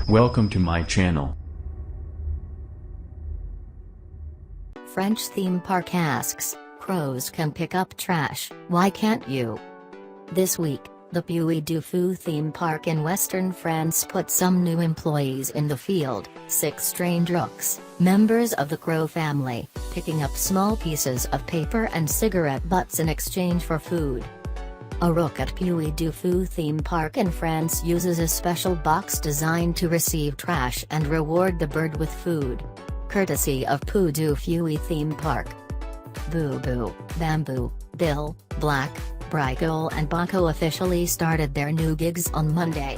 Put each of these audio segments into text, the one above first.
Welcome to my channel. French theme park asks, crows can pick up trash, why can't you? This week, the Puy du Fou theme park in western France put some new employees in the field, 6 trained rooks, members of the crow family, picking up small pieces of paper and cigarette butts in exchange for food. A rook at Puy du Fou theme park in France uses a special box designed to receive trash and reward the bird with food. Courtesy of Pou du Fuy theme park. Boo Boo, Bamboo, Bill, Black, Brigole and Baco officially started their new gigs on Monday.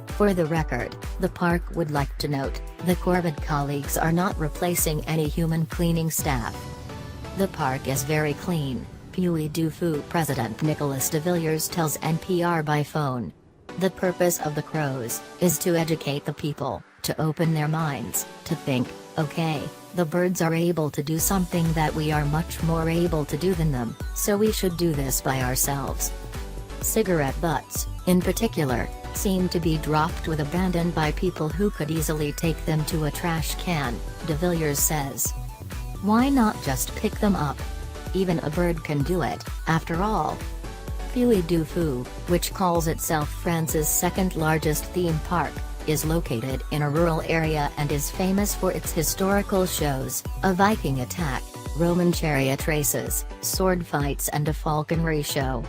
For the record, the park would like to note, the Corvid colleagues are not replacing any human cleaning staff. The park is very clean, Puy du Fou President Nicolas de Villiers tells NPR by phone. The purpose of the crows is to educate the people, to open their minds, to think, okay, the birds are able to do something that we are much more able to do than them, so we should do this by ourselves. Cigarette butts, in particular, seem to be dropped with abandon by people who could easily take them to a trash can, de Villiers says. Why not just pick them up? Even a bird can do it, after all. Puy du Fou, which calls itself France's second largest theme park, is located in a rural area and is famous for its historical shows, a Viking attack, Roman chariot races, sword fights and a falconry show.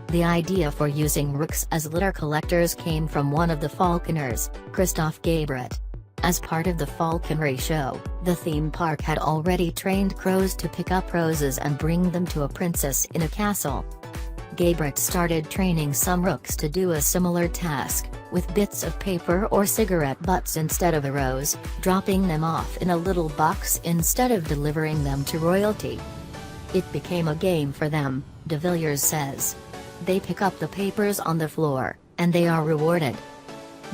The idea for using rooks as litter collectors came from one of the falconers, Christophe Gabret. As part of the falconry show, the theme park had already trained crows to pick up roses and bring them to a princess in a castle. Gabret started training some rooks to do a similar task, with bits of paper or cigarette butts instead of a rose, dropping them off in a little box instead of delivering them to royalty. It became a game for them, de Villiers says. They pick up the papers on the floor, and they are rewarded.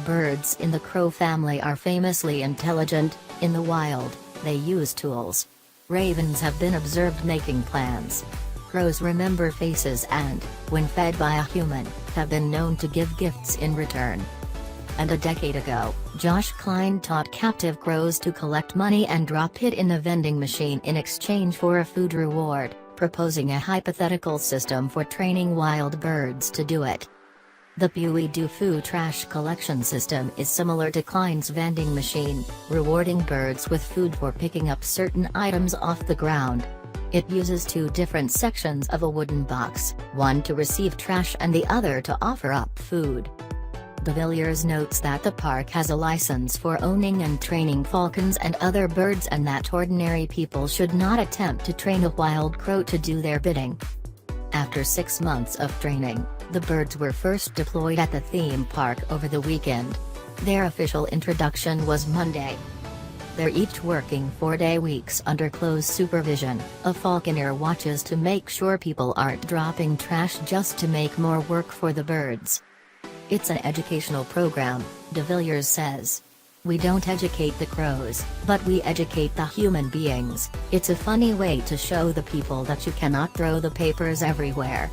Birds in the crow family are famously intelligent. In the wild, they use tools. Ravens have been observed making plans. Crows remember faces and, when fed by a human, have been known to give gifts in return. And a decade ago, Josh Klein taught captive crows to collect money and drop it in a vending machine in exchange for a food reward, proposing a hypothetical system for training wild birds to do it. The Puy du Fou trash collection system is similar to Klein's vending machine, rewarding birds with food for picking up certain items off the ground. It uses 2 different sections of a wooden box, one to receive trash and the other to offer up food. De Villiers notes that the park has a license for owning and training falcons and other birds and that ordinary people should not attempt to train a wild crow to do their bidding. After 6 months of training, the birds were first deployed at the theme park over the weekend. Their official introduction was Monday. They're each working 4-day weeks under close supervision. A falconer watches to make sure people aren't dropping trash just to make more work for the birds. It's an educational program, de Villiers says. We don't educate the crows, but we educate the human beings. It's a funny way to show the people that you cannot throw the papers everywhere.